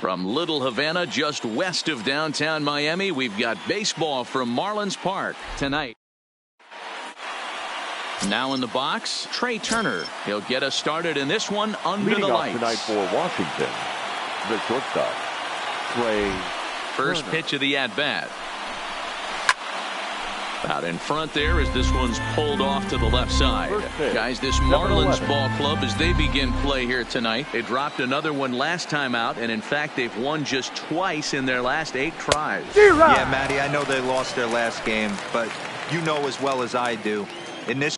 From Little Havana, just west of downtown Miami, we've got baseball from Marlins Park tonight. Now in the box, Trey Turner. He'll get us started in this one under the lights. Tonight for Washington, the shortstop, Trey First Turner. pitch of the at-bat. Out in front there as this one's pulled off to the left side. Guys, this Marlins ball club, as they begin play here tonight, they dropped another one last time out, and in fact they've won just twice in their last 8 tries. Yeah, Matty, I know they lost their last game, but you know as well as I do, in this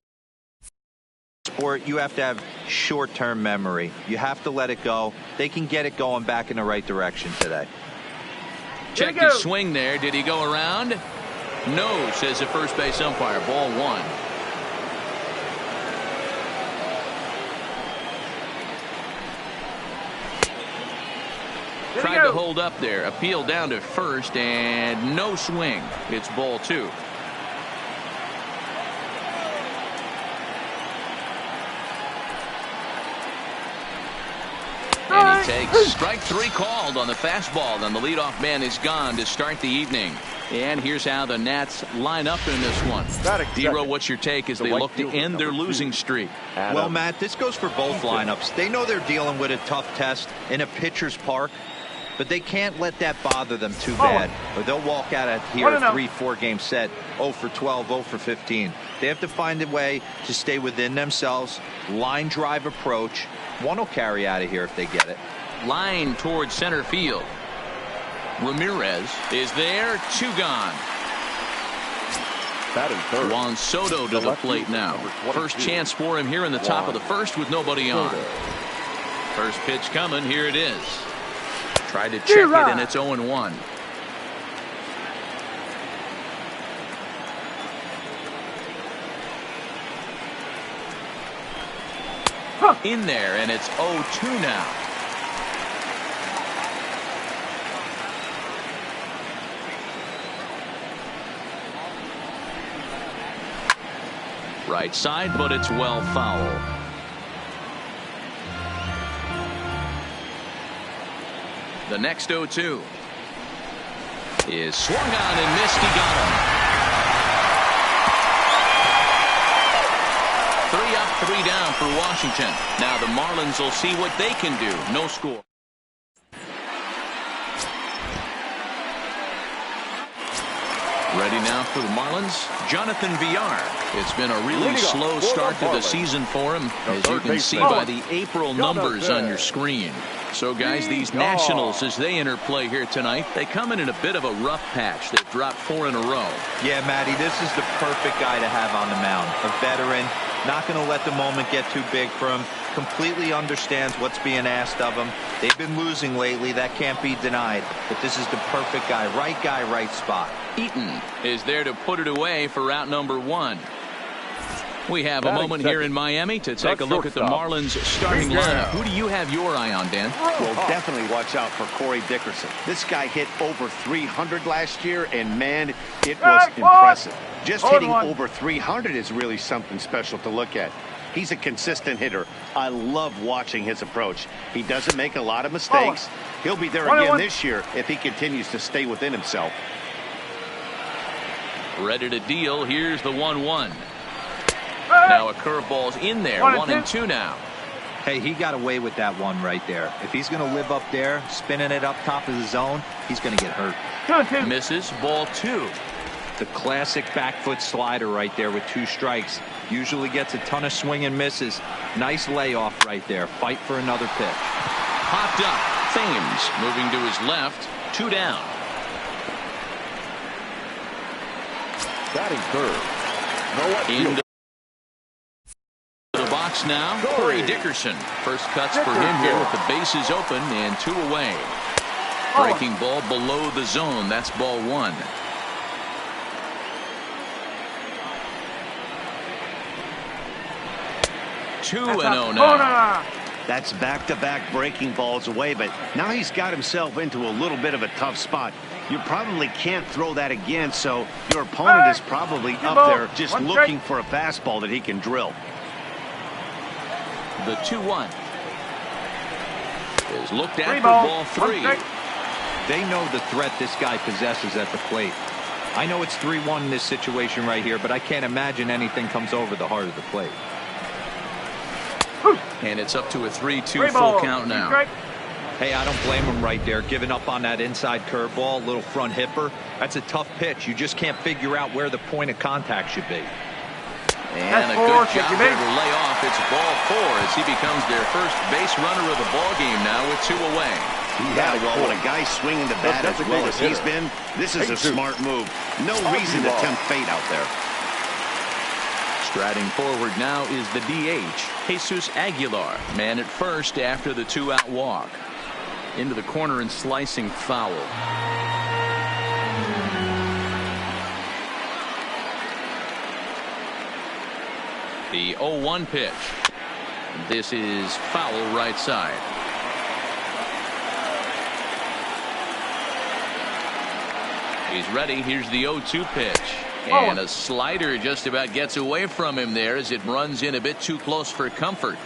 sport you have to have short-term memory. You have to let it go. They can get it going back in the right direction today. Check his swing there. Did he go around? No, says the first base umpire. Ball 1. Tried to hold up there. Appeal down to first and no swing. It's ball 2. And he takes strike 3 called on the fastball. Then the leadoff man is gone to start the evening. And here's how the Nats line up in this one. Dero, what's your take as they look to end their losing streak? Well, Matt, this goes for both lineups. They know they're dealing with a tough test in a pitcher's park, but they can't let that bother them too bad, or they'll walk out of here a 3-4 game set 0 for 12, 0 for 15. They have to find a way to stay within themselves. Line drive approach. One will carry out of here if they get it. Line towards center field. Ramirez is there. 2 gone. Juan Soto to the plate now. First chance for him here in the top of the first with nobody on. First pitch coming. Here it is. Tried to check it, and it's 0-1. In there, and it's 0-2 now. Right side, but it's well foul. The next 0-2 is swung on and missed. He got him. 3 up, 3 down for Washington. Now the Marlins will see what they can do. No score. Ready now for the Marlins, Jonathan Villar. It's been a really slow start to the season for him, as you can see by the April numbers on your screen. So, guys, these Nationals, as they enter play here tonight, they come in a bit of a rough patch. They've dropped 4 in a row. Yeah, Matty, this is the perfect guy to have on the mound. A veteran, not going to let the moment get too big for him. Completely understands what's being asked of him. They've been losing lately. That can't be denied. But this is the perfect guy, right spot. Eaton is there to put it away for route number 1. We have a moment here in Miami to take a look at the Marlins starting lineup. Who do you have your eye on, Dan? Well, definitely watch out for Corey Dickerson. This guy hit over 300 last year, and man, it was impressive. Just hitting over 300 is really something special to look at. He's a consistent hitter. I love watching his approach. He doesn't make a lot of mistakes. He'll be there again this year if he continues to stay within himself. Ready to deal. Here's the 1-1. Now a curveball's in there. 1-2 now. Hey, he got away with that one right there. If he's going to live up there, spinning it up top of the zone, he's going to get hurt. Misses. Ball 2. The classic back foot slider right there with 2 strikes. Usually gets a ton of swing and misses. Nice layoff right there. Fight for another pitch. Popped up. Thames moving to his left. 2 down. Batting third. Into the box now. Corey Dickerson. First cuts for him here with the bases open and 2 away. Breaking ball below the zone. That's ball 1. Two and 0 now. That's back-to-back breaking balls away, but now he's got himself into a little bit of a tough spot. You probably can't throw that again, so your opponent is probably up there just looking for a fastball that he can drill. The 2-1. is looked at for ball 3. They know the threat this guy possesses at the plate. I know it's 3-1 in this situation right here, but I can't imagine anything comes over the heart of the plate. And it's up to a 3-2 full count now. Hey, I don't blame him right there. Giving up on that inside curveball, little front hipper. That's a tough pitch. You just can't figure out where the point of contact should be. And a good job there to lay off. It's ball 4 as he becomes their first base runner of the ball game now with 2 away. Yeah, well, when a guy's swinging the bat as well as he's been, this is a smart move. No reason to tempt fate out there. Striding forward now is the DH, Jesus Aguilar. Man at first after the 2-out walk. Into the corner and slicing foul. The 0-1 pitch. This is foul right side. He's ready. Here's the 0-2 pitch. And a slider just about gets away from him there as it runs in a bit too close for comfort.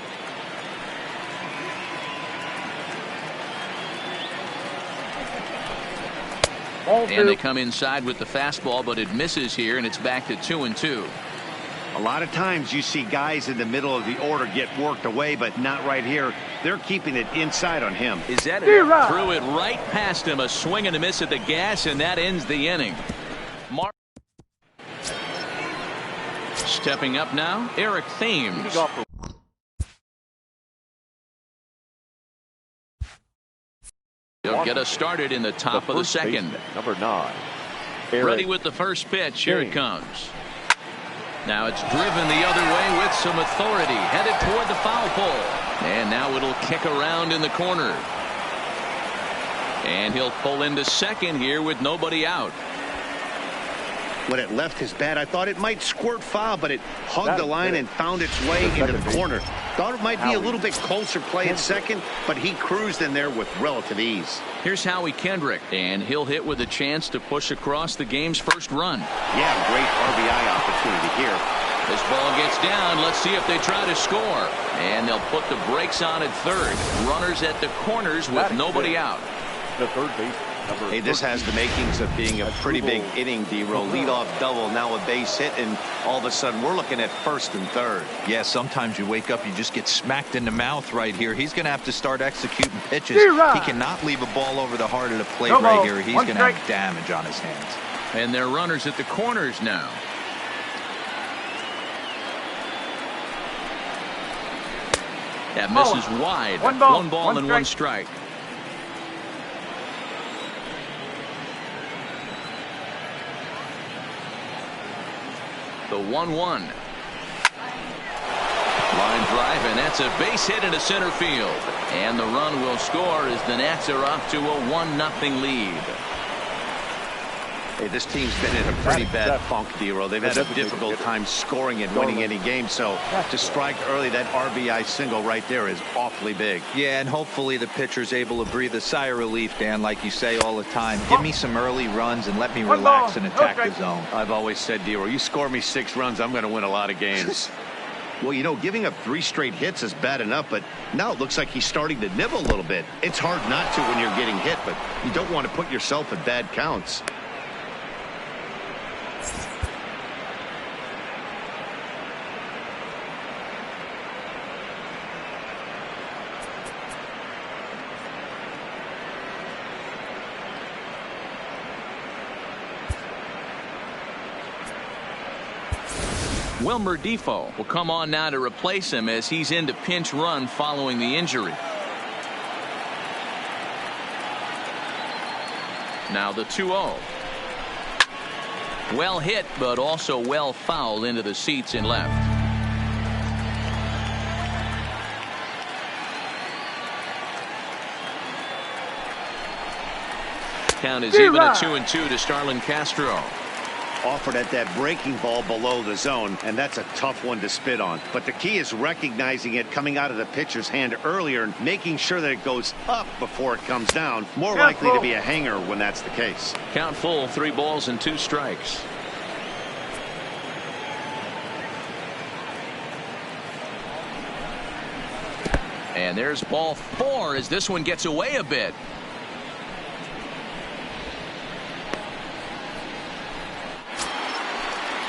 And they come inside with the fastball, but it misses here, and it's back to 2-2. A lot of times you see guys in the middle of the order get worked away, but not right here. They're keeping it inside on him. Is that it? Threw it right past him. A swing and a miss at the gas, and that ends the inning. Stepping up now, Eric Thames. He'll get us started in the top of the second. Number 9. Ready with the first pitch. Here it comes. Now it's driven the other way with some authority. Headed toward the foul pole. And now it'll kick around in the corner. And he'll pull into second here with nobody out. When it left his bat, I thought it might squirt foul, but it hugged the line and found its way into the corner. Thought it might be a little bit closer play at second, but he cruised in there with relative ease. Here's Howie Kendrick, and he'll hit with a chance to push across the game's first run. Yeah, great RBI opportunity here. This ball gets down. Let's see if they try to score. And they'll put the brakes on at third. Runners at the corners with nobody out. The third base. Hey, this has the makings of being a pretty big inning, D-Row. Leadoff double, now a base hit, and all of a sudden we're looking at first and third. Yeah, sometimes you wake up, you just get smacked in the mouth right here. He's going to have to start executing pitches. He cannot leave a ball over the heart of the plate right here. He's going to have damage on his hands. And they're runners at the corners now. That misses wide. One ball and one strike. The 1-1. Line drive, and that's a base hit into center field. And the run will score as the Nats are off to a 1-0 lead. Hey, this team's been in a pretty bad funk, D-Row. They've had a difficult time scoring and winning any game, so to strike early, that RBI single right there is awfully big. Yeah, and hopefully the pitcher's able to breathe a sigh of relief, Dan, like you say all the time. Give me some early runs and let me relax and attack the zone. I've always said, D-Row, you score me 6 runs, I'm going to win a lot of games. Well, you know, giving up 3 straight hits is bad enough, but now it looks like he's starting to nibble a little bit. It's hard not to when you're getting hit, but you don't want to put yourself in bad counts. Wilmer Defoe will come on now to replace him as he's into pinch run following the injury. Now the 2-0. Well hit, but also well fouled into the seats in left. Count is even at 2-2 to Starlin Castro. Offered at that breaking ball below the zone, and that's a tough one to spit on. But the key is recognizing it coming out of the pitcher's hand earlier and making sure that it goes up before it comes down. More likely to be a hanger when that's the case. Count full, 3 balls and 2 strikes. And there's ball 4 as this one gets away a bit.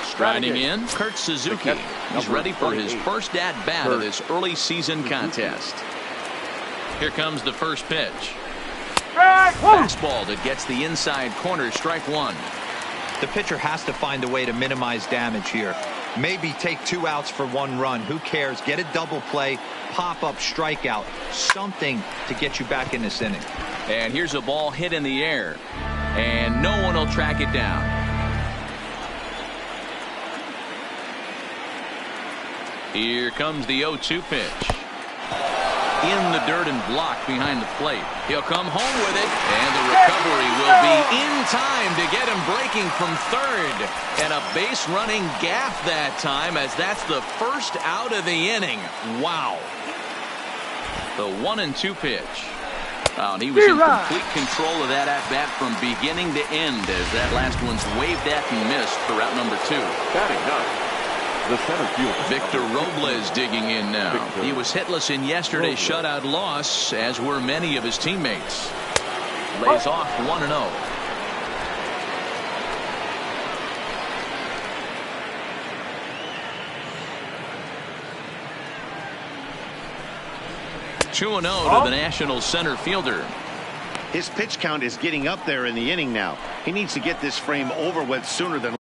Striding in, Kurt Suzuki. He's ready for his first at-bat of this early season contest. Here comes the first pitch. Fastball that gets the inside corner, strike 1. The pitcher has to find a way to minimize damage here. Maybe take 2 outs for 1 run. Who cares? Get a double play, pop-up, strikeout. Something to get you back in this inning. And here's a ball hit in the air. And no one will track it down. Here comes the 0-2 pitch. In the dirt and blocked behind the plate. He'll come home with it, and the recovery will be in time to get him breaking from third. And a base running gap that time, as that's the first out of the inning. Wow. The 1-2 pitch. Oh, and he was in complete control of that at-bat from beginning to end, as that last one's waved at and missed for out number 2. Batting 9. The center field. Victor Robles digging in now. He was hitless in yesterday's shutout loss, as were many of his teammates. Lays off 1-0. Two 2-0 to the Nationals center fielder. His pitch count is getting up there in the inning now. He needs to get this frame over with sooner than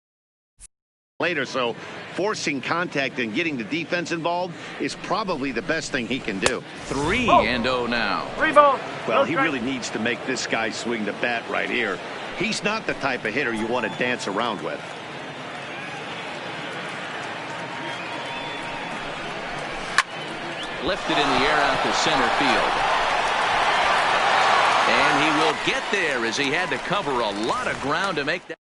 later, so forcing contact and getting the defense involved is probably the best thing he can do. 3-0 now. 3 balls. Well, he really needs to make this guy swing the bat right here. He's not the type of hitter you want to dance around with. Lifted in the air out to center field. And he will get there, as he had to cover a lot of ground to make that.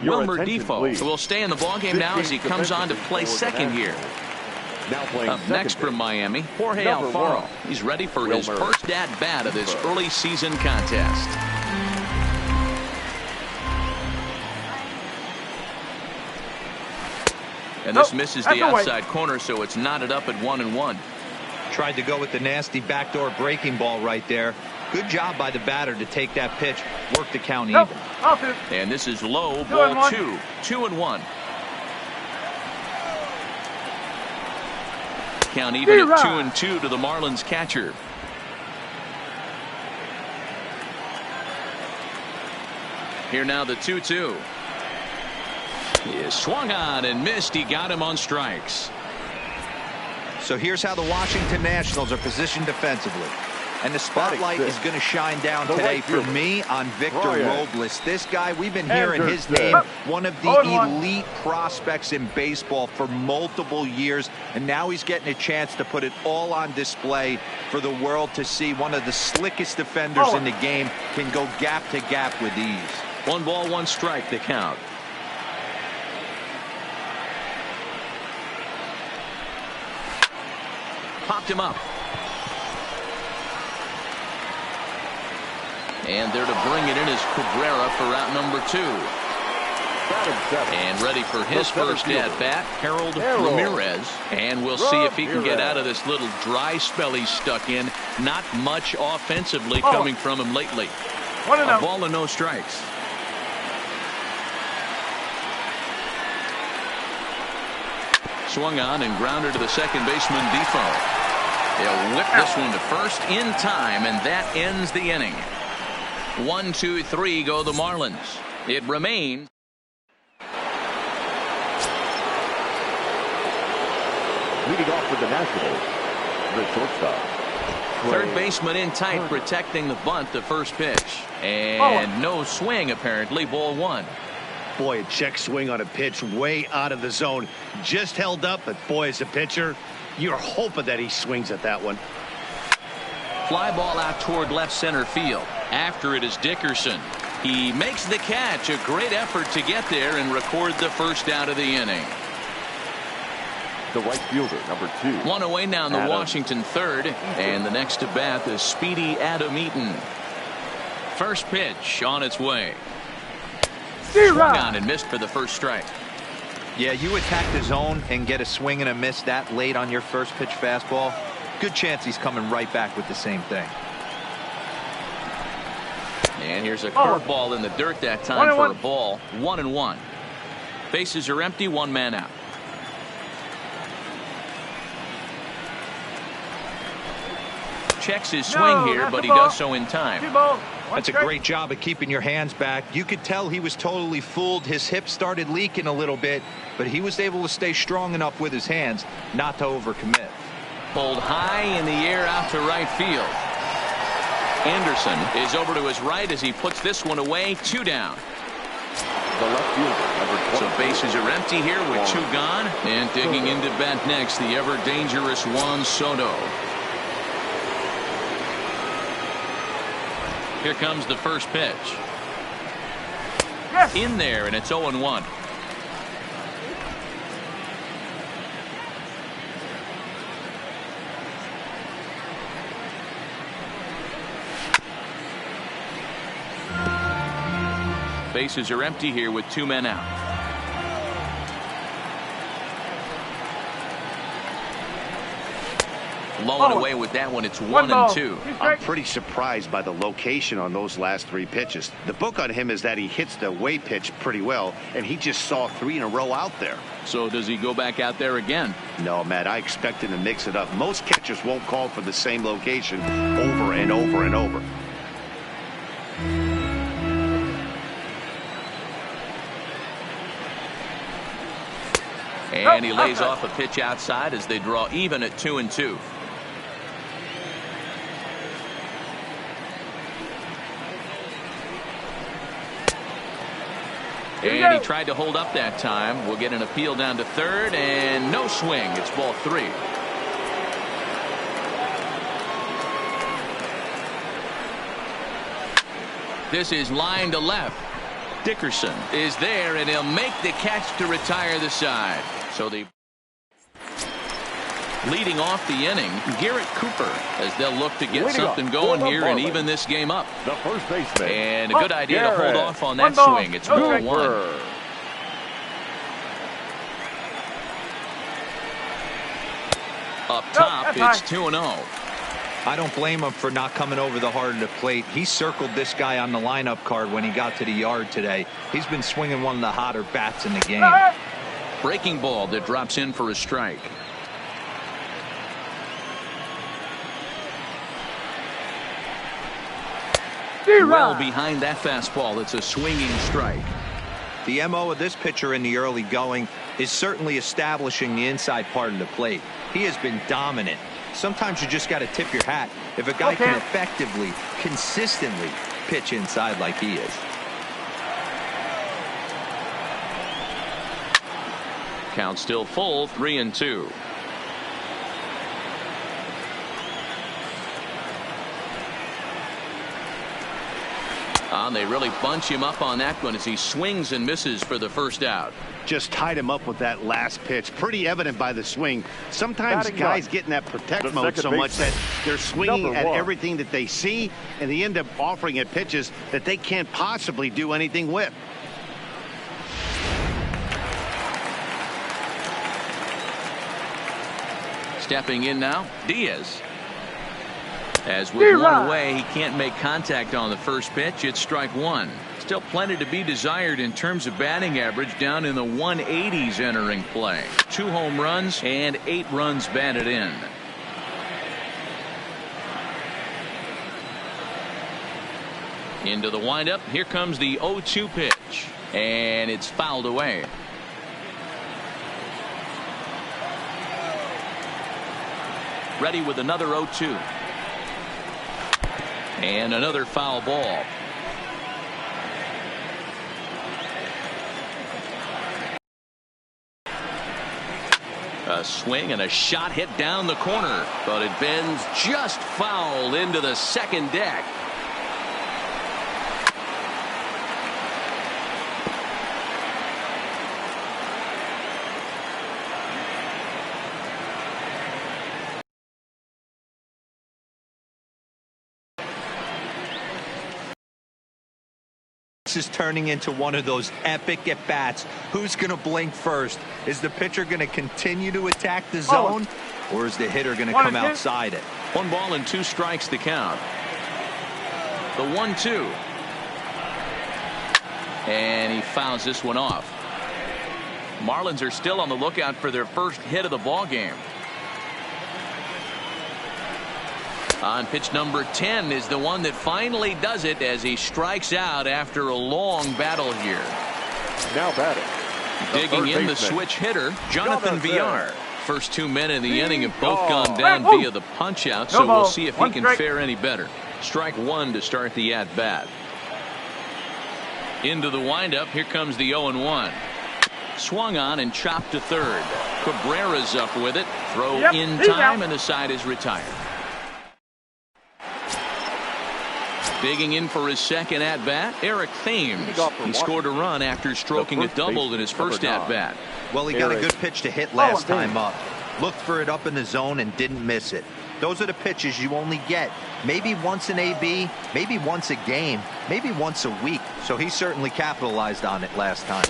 Wilmer Defoe will stay in the ballgame now as he comes on to play second here. Up next from Miami, Jorge Alfaro. He's ready for his first at-bat of this early season contest. And this misses the outside corner, so it's knotted up at 1-1. Tried to go with the nasty backdoor breaking ball right there. Good job by the batter to take that pitch, work the count even. And this is low, ball 2. 2-1. Count even at 2-2 to the Marlins catcher. Here now the 2-2. He swung on and missed. He got him on strikes. So here's how the Washington Nationals are positioned defensively. And the spotlight is going to shine down today for me on Victor Robles. This guy, we've been hearing his name, one of the elite prospects in baseball for multiple years. And now he's getting a chance to put it all on display for the world to see. One of the slickest defenders in the game can go gap to gap with ease. 1 ball, 1 strike to count. Popped him up. And there to bring it in is Cabrera for out number 2. And ready for his first at-bat, Harold Ramirez. And we'll see if he can get out of this little dry spell he's stuck in. Not much offensively coming from him lately. A ball and no strikes. Swung on and grounded to the second baseman, Defoe. They'll whip this one to first in time, and that ends the inning. 1, 2, 3 go the Marlins. It remains. Leading off with the Nationals, the shortstop. Third baseman in tight, protecting the bunt, the first pitch. And no swing, apparently. Ball 1. Boy, a check swing on a pitch way out of the zone. Just held up, but boy, as a pitcher, you're hoping that he swings at that one. Fly ball out toward left center field. After it is Dickerson. He makes the catch. A great effort to get there and record the first out of the inning. The right fielder, number 2. 1 away now in the Washington third. And the next to bat is speedy Adam Eaton. First pitch on its way. Swung on and missed for the first strike. Yeah, you attack the zone and get a swing and a miss that late on your first pitch fastball. Good chance he's coming right back with the same thing. And here's a curveball in the dirt that time for a ball. 1-1. Bases are empty, one man out. Checks his swing here, but he does so in time. That's a great job of keeping your hands back. You could tell he was totally fooled. His hip started leaking a little bit, but he was able to stay strong enough with his hands not to overcommit. Pulled high in the air out to right field. Anderson is over to his right as he puts this one away. 2 down. The left fielder, number 20. So bases are empty here with 2 gone. And digging into bat next, the ever-dangerous Juan Soto. Here comes the first pitch. Yes. In there, and it's 0-1. Bases are empty here with 2 men out. Low and away with that one. It's 1-2. I'm pretty surprised by the location on those last 3 pitches. The book on him is that he hits the away pitch pretty well, and he just saw 3 in a row out there. So does he go back out there again? No, Matt, I expect him to mix it up. Most catchers won't call for the same location over and over and over. And he lays off a pitch outside as they draw even at 2-2. And he tried to hold up that time. We'll get an appeal down to third, and no swing. It's ball 3. This is line to left. Dickerson is there, and he'll make the catch to retire the side. So the leading off the inning, Garrett Cooper, as they'll look to get something going here and even this game up. The first baseman. And a good idea to hold off on that swing. It's 1-1. Up top, it's 2-0. I don't blame him for not coming over the heart of the plate. He circled this guy on the lineup card when he got to the yard today. He's been swinging one of the hotter bats in the game. Breaking ball that drops in for a strike. Well behind that fastball. It's a swinging strike. The MO of this pitcher in the early going is certainly establishing the inside part of the plate. He has been dominant. Sometimes you just got to tip your hat if a guy can effectively, consistently pitch inside like he is. Count still full, 3-2. They really bunch him up on that one as he swings and misses for the first out. Just tied him up with that last pitch. Pretty evident by the swing. Sometimes guys get in that protect mode so much that they're swinging at everything that they see, and they end up offering at pitches that they can't possibly do anything with. Stepping in now, Diaz. As with one away, he can't make contact on the first pitch. It's strike 1. Still plenty to be desired in terms of batting average, down in the 180s entering play. 2 home runs and 8 runs batted in. Into the windup. Here comes the 0-2 pitch. And it's fouled away. Ready with another 0-2. And another foul ball. A swing and a shot hit down the corner, but it bends just foul into the second deck. This is turning into one of those epic at-bats. Who's going to blink first? Is the pitcher going to continue to attack the zone, or is the hitter going to come outside it? 1 ball and 2 strikes to count. The 1-2. And he fouls this one off. Marlins are still on the lookout for their first hit of the ball game. On pitch number 10 is the one that finally does it as he strikes out after a long battle here. Now batting. Digging in the switch hitter, Jonathan Villar. First 2 men in the inning have both gone down via the punch out, so we'll see if he can fare any better. Strike 1 to start the at bat. Into the windup. Here comes the 0-1. Swung on and chopped to third. Cabrera's up with it. Throw in time, and the side is retired. Digging in for his second at-bat, Eric Thames. He scored a run after stroking a double in his first at-bat. Well, he got a good pitch to hit last time up. Looked for it up in the zone and didn't miss it. Those are the pitches you only get maybe once in AB, maybe once a game, maybe once a week. So he certainly capitalized on it last time.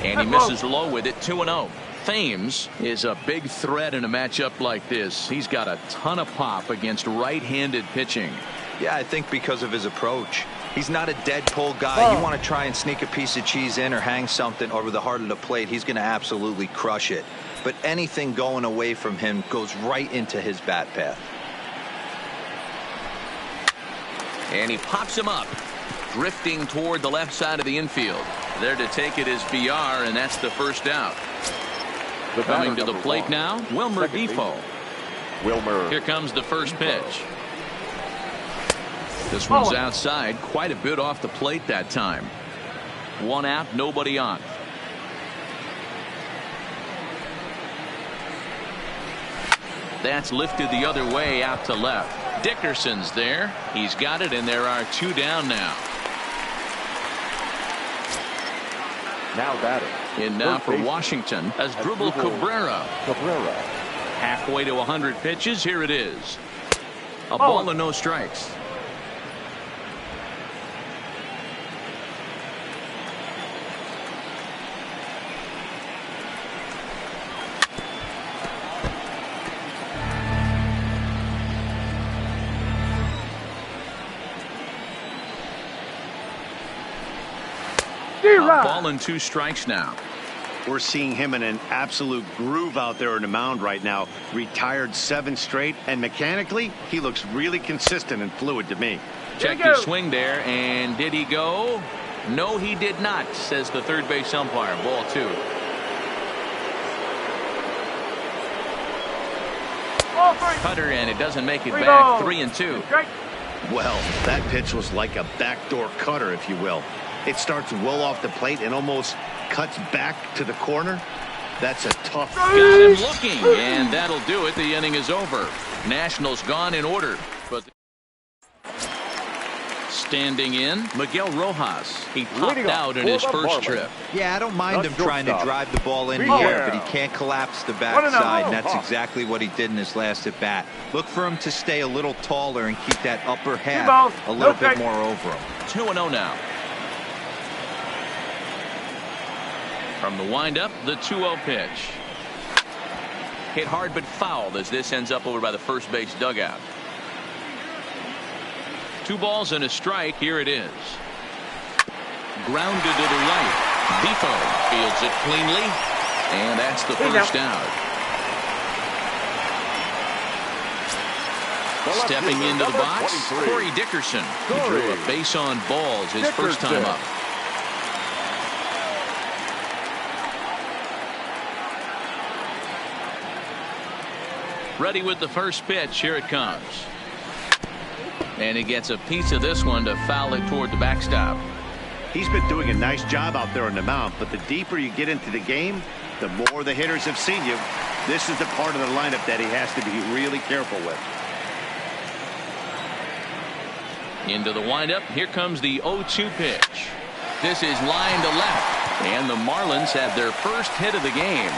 And he misses low with it. 2-0. Thames is a big threat in a matchup like this. He's got a ton of pop against right-handed pitching. Yeah, I think because of his approach. He's not a dead pull guy. You want to try and sneak a piece of cheese in or hang something over the heart of the plate, he's going to absolutely crush it. But anything going away from him goes right into his bat path. And he pops him up, drifting toward the left side of the infield. There to take it is Villar, and that's the first out. Coming to the plate now, Wilmer Depot. Here comes the first pitch. This one's outside, quite a bit off the plate that time. 1 out, nobody on. That's lifted the other way out to left. Dickerson's there. He's got it, and there are 2 down now. Now batting. And now for Washington, Asdrubal Cabrera. Halfway to 100 pitches. Here it is. A ball and no strikes. A ball and 2 strikes now. We're seeing him in an absolute groove out there on the mound right now. Retired 7 straight, and mechanically, he looks really consistent and fluid to me. Checked his swing there, and did he go? No, he did not, says the third base umpire. Ball 2. Cutter, and it doesn't make it back. 3-2. Well, that pitch was like a backdoor cutter, if you will. It starts well off the plate and almost cuts back to the corner. That's a tough. Got him looking, and that'll do it. The inning is over. Nationals gone in order. But standing in, Miguel Rojas. He popped out in his first trip. Yeah, I don't mind him trying to drive the ball in the air, but he can't collapse the backside, and that's exactly what he did in his last at bat. Look for him to stay a little taller and keep that upper half a little bit more over him. 2-0 now. From the windup, the 2-0 pitch. Hit hard but fouled as this ends up over by the first base dugout. 2 balls and a strike. Here it is. Grounded to the right. Depot fields it cleanly, and that's the first out. Stepping into the box, Corey Dickerson. He drew a base on balls his first time up. Ready with the first pitch. Here it comes. And he gets a piece of this one to foul it toward the backstop. He's been doing a nice job out there on the mound, but the deeper you get into the game, the more the hitters have seen you. This is the part of the lineup that he has to be really careful with. Into the windup. Here comes the 0-2 pitch. This is line to left, and the Marlins have their first hit of the game.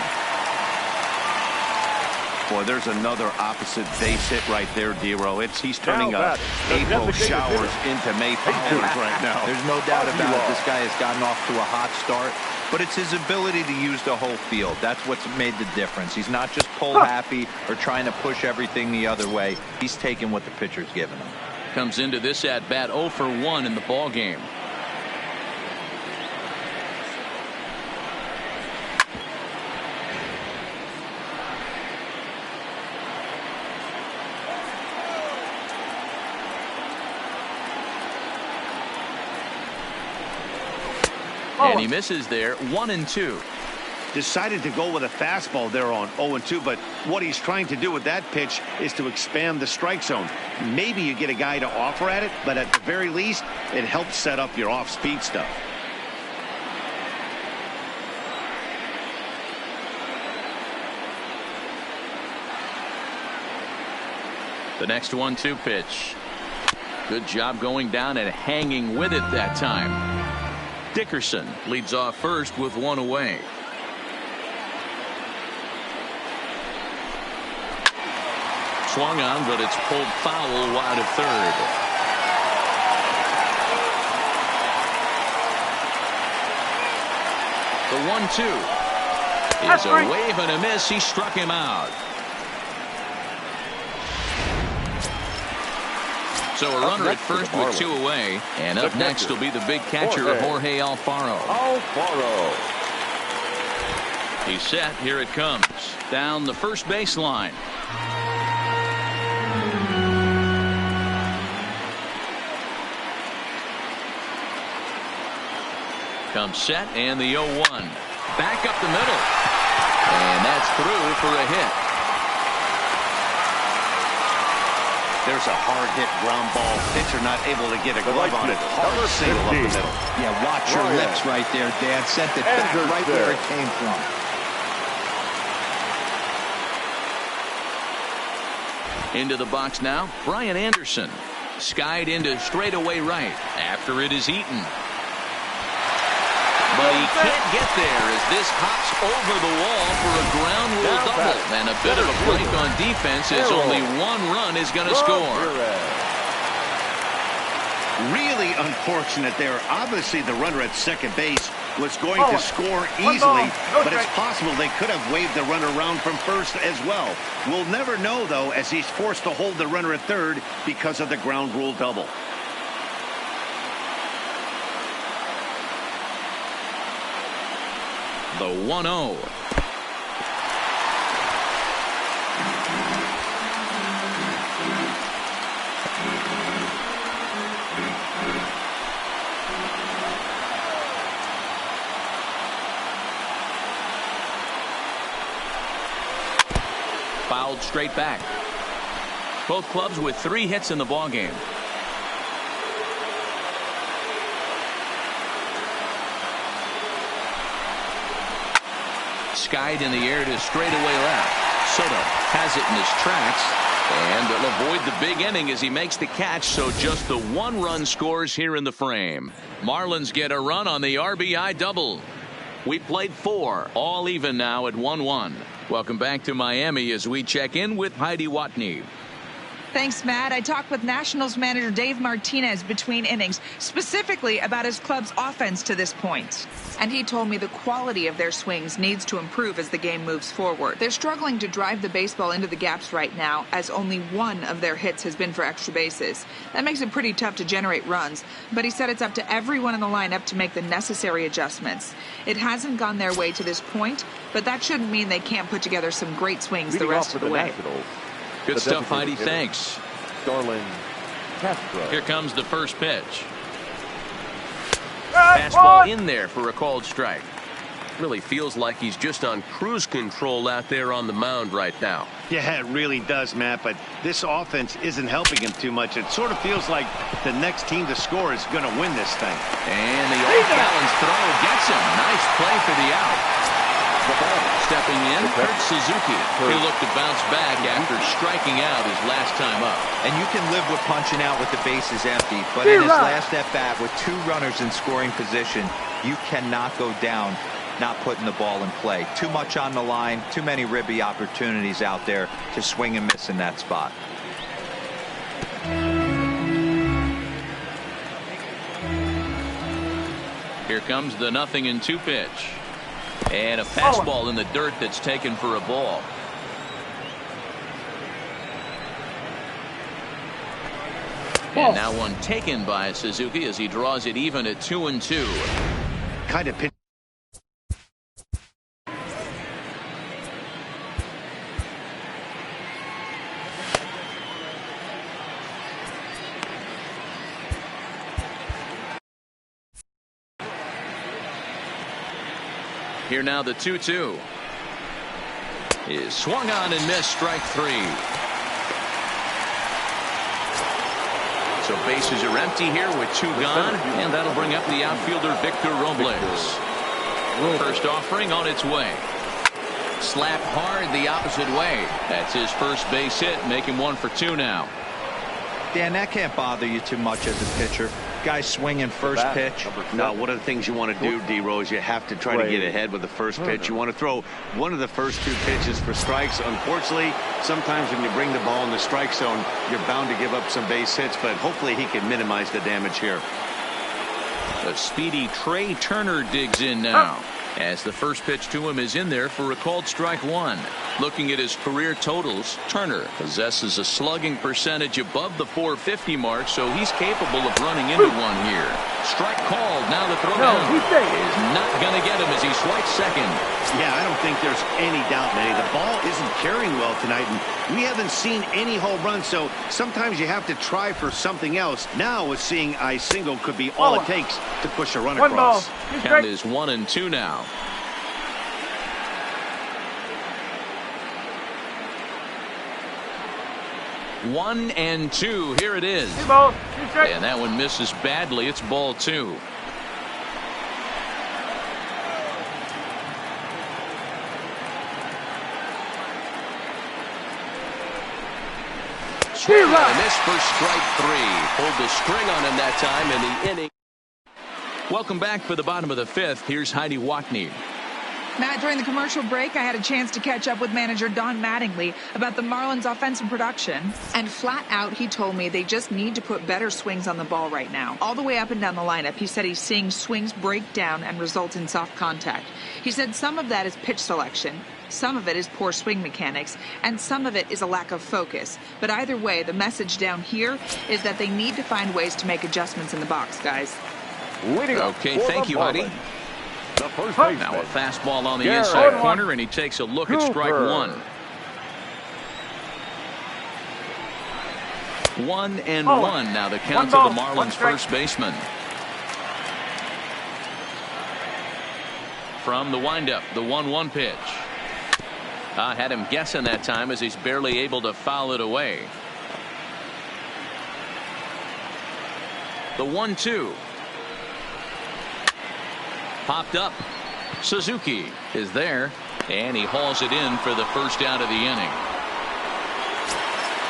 Boy, there's another opposite base hit right there, D-Row. He's turning April showers into May flowers right now. There's no doubt about it. This guy has gotten off to a hot start, but it's his ability to use the whole field. That's what's made the difference. He's not just pull happy or trying to push everything the other way. He's taking what the pitcher's giving him. Comes into this at bat 0 for 1 in the ball game. And he misses there. 1-2. Decided to go with a fastball there on 0-2, but what he's trying to do with that pitch is to expand the strike zone. Maybe you get a guy to offer at it, but at the very least, it helps set up your off-speed stuff. The next 1-2 pitch. Good job going down and hanging with it that time. Dickerson leads off first with 1 away. Swung on, but it's pulled foul wide of third. The 1-2 is a wave and a miss. He struck him out. So a runner at first with 2 away. And up next will be the big catcher, Jorge Alfaro. He's set. Here it comes. Down the first baseline. Comes set and the 0-1. Back up the middle. And that's through for a hit. There's a hard hit ground ball. Pitcher not able to get a glove on it. Hard single up the middle. Yeah, watch your lips right there, Dad. Sent it back right where it came from. Into the box now, Brian Anderson. Skied into straightaway right. After it is Eaton. But he can't get there as this hops over the wall for a ground rule double. And a bit of a break on defense as only 1 run is going to score. Really unfortunate there. Obviously, the runner at second base was going to score easily, but it's possible they could have waved the runner around from first as well. We'll never know, though, as he's forced to hold the runner at third because of the ground rule double. The 1-0. Fouled straight back. Both clubs with 3 hits in the ballgame. Skied in the air to straightaway left. Soto has it in his tracks, and it'll avoid the big inning as he makes the catch, so just the 1 run scores here in the frame. Marlins get a run on the RBI double. We played 4, all even now at 1-1. Welcome back to Miami as we check in with Heidi Watney. Thanks, Matt. I talked with Nationals manager Dave Martinez between innings, specifically about his club's offense to this point. And he told me the quality of their swings needs to improve as the game moves forward. They're struggling to drive the baseball into the gaps right now, as only 1 of their hits has been for extra bases. That makes it pretty tough to generate runs, but he said it's up to everyone in the lineup to make the necessary adjustments. It hasn't gone their way to this point, but that shouldn't mean they can't put together some great swings the rest of the way. Good stuff, Heidi. Thanks. Here comes the first pitch. Fastball in there for a called strike. Really feels like he's just on cruise control out there on the mound right now. Yeah, it really does, Matt, but this offense isn't helping him too much. It sort of feels like the next team to score is going to win this thing. And the off-balance throw gets him. Nice play for the out. Stepping in, Kurt Suzuki. He looked to bounce back after striking out his last time up. And you can live with punching out with the bases empty, but in his last at-bat with 2 runners in scoring position, you cannot go down not putting the ball in play. Too much on the line, too many ribby opportunities out there to swing and miss in that spot. Here comes the 0-2 pitch. And a fastball in the dirt that's taken for a ball. And now one taken by Suzuki as he draws it even at 2-2. Kind of pitch. Here now the 2-2 is swung on and missed, strike 3. So bases are empty here with 2 gone, and that'll bring up the outfielder Victor Robles. First offering on its way. Slapped hard the opposite way. That's his first base hit, making 1 for 2 now. Dan, that can't bother you too much as a pitcher. Guy swinging first pitch. No, one of the things you want to do, D-Rose, you have to try to get ahead with the first pitch. You want to throw one of the first 2 pitches for strikes. Unfortunately, sometimes when you bring the ball in the strike zone, you're bound to give up some base hits, but hopefully he can minimize the damage here. The speedy Trey Turner digs in now, as the first pitch to him is in there for a called strike 1. Looking at his career totals, Turner possesses a slugging percentage above the .450 mark, so he's capable of running into one here. Strike called. Now the throw down is not going to get him as he swipes second. Yeah, I don't think there's any doubt, Manny. The ball isn't carrying well tonight, and we haven't seen any home runs, so sometimes you have to try for something else. Now, with seeing a single could be all it takes to push a run across. Count is 1-2 now. One and 2. Here it is. And that one misses badly. It's ball 2. And this for strike 3. Pulled the string on him that time in the inning. Welcome back for the bottom of the 5th. Here's Heidi Watney. Matt, during the commercial break, I had a chance to catch up with manager Don Mattingly about the Marlins' offensive production. And flat out, he told me they just need to put better swings on the ball right now. All the way up and down the lineup, he said he's seeing swings break down and result in soft contact. He said some of that is pitch selection, some of it is poor swing mechanics, and some of it is a lack of focus. But either way, the message down here is that they need to find ways to make adjustments in the box, guys. Okay, thank you, Heidi. Now a fastball on the inside corner, and he takes a look at strike 1. 1-1 now the count to the Marlins first baseman. From the windup, the 1-1 pitch. Had him guessing that time as he's barely able to foul it away. The 1-2. Popped up. Suzuki is there, and he hauls it in for the first out of the inning.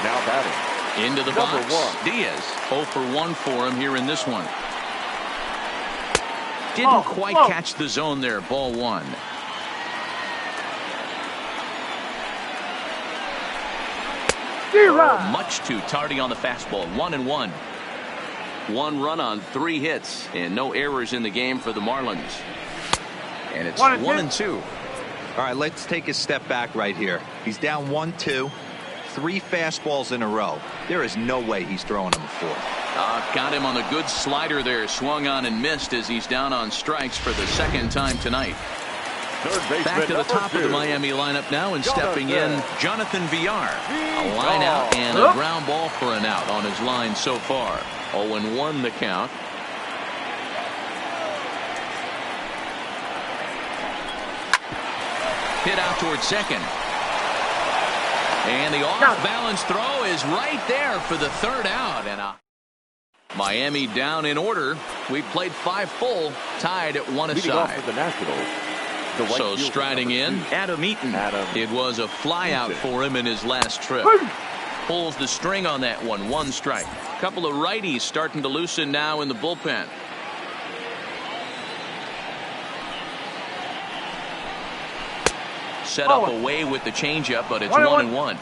Now batting. Into the box. Diaz 0 for 1 for him here in this one. Didn't quite catch the zone there. Ball 1. Much too tardy on the fastball. 1-1. 1 run on 3 hits and no errors in the game for the Marlins. And it's 1-2. All right, let's take a step back right here. He's down 1-2, 3 fastballs in a row. There is no way he's throwing him a 4th. Got him on the good slider there. Swung on and missed as he's down on strikes for the 2nd time tonight. Back to the top of the Miami lineup now, and stepping in, Jonathan Villar. A line out and a ground ball for an out on his line so far. 0-1 the count. Hit out towards second. And the off-balance throw is right there for the 3rd out. And Miami down in order. We played 5 full, tied at 1 aside. So striding in, Adam Eaton. It was a fly out for him in his last trip. Pulls the string on that one. 1 strike. A couple of righties starting to loosen now in the bullpen. set up away with the changeup, but it's 1-1.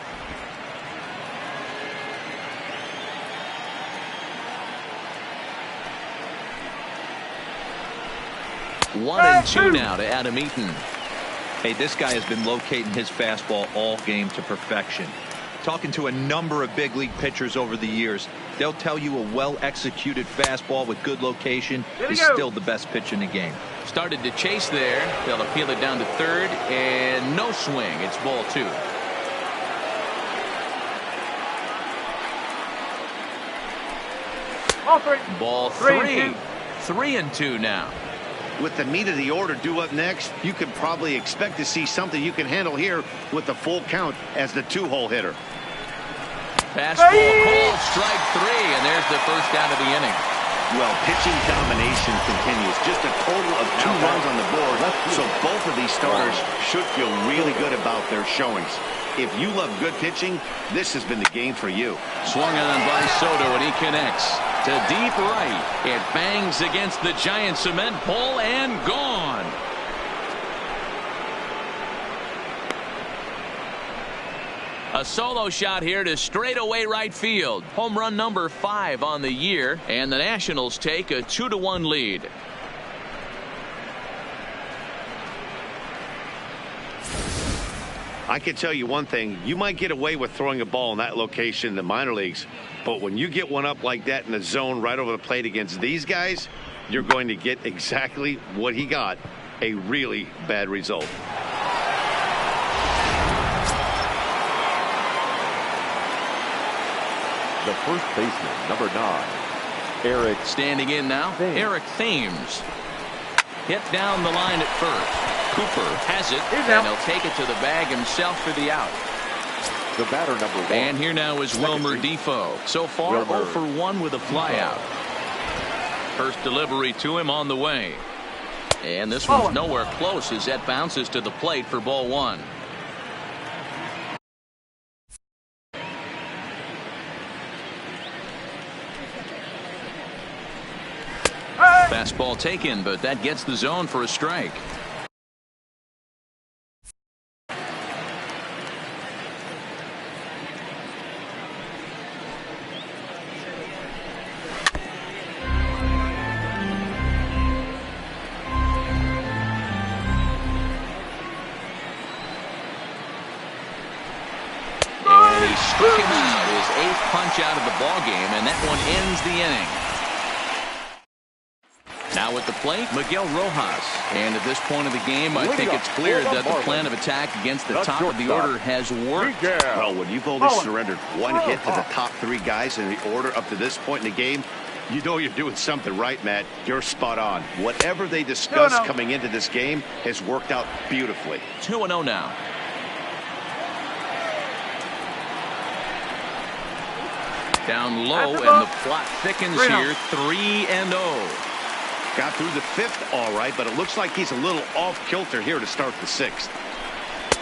1-2 now to Adam Eaton. Hey, this guy has been locating his fastball all game to perfection. Talking to a number of big league pitchers over the years, they'll tell you a well-executed fastball with good location is still the best pitch in the game. Started to chase there. They'll appeal it down to third, and no swing. It's ball 2. Ball 3. 3-2 now. With the meat of the order due up next, you could probably expect to see something you can handle here with the full count as the 2-hole hitter. Fastball called, strike 3, and there's the first out of the inning. Well, pitching domination continues. Just a total of 2 runs on the board, so both of these starters should feel really good about their showings. If you love good pitching, this has been the game for you. Swung on by Soto, and he connects to deep right. It bangs against the giant cement pole and gone. A solo shot here to straightaway right field. Home run number 5 on the year, and the Nationals take a 2-1 lead. I can tell you one thing. You might get away with throwing a ball in that location in the minor leagues, but when you get one up like that in the zone right over the plate against these guys, you're going to get exactly what he got, a really bad result. The first baseman, number 9, Eric. Standing in now, Eric Thames. Hit down the line at first. Cooper has it, and he'll take it to the bag himself for the out. The batter, number 1. And here now is Wilmer Defoe. So far, 0 for 1 with a flyout. First delivery to him on the way. And this one's nowhere close as that bounces to the plate for ball 1. Fastball taken, but that gets the zone for a strike. And he struck him out, his 8th punch out of the ball game, and that one ends the inning. Now at the plate, Miguel Rojas. And at this point of the game, I think it's clear that the plan of attack against the top of the order has worked. Well, when you've only surrendered 1 hit to the top 3 guys in the order up to this point in the game, you know you're doing something right, Matt. You're spot on. Whatever they discussed coming into this game has worked out beautifully. 2-0 now. Down low, and the plot thickens here. 3-0. Got through the 5th all right, but it looks like he's a little off kilter here to start the 6th.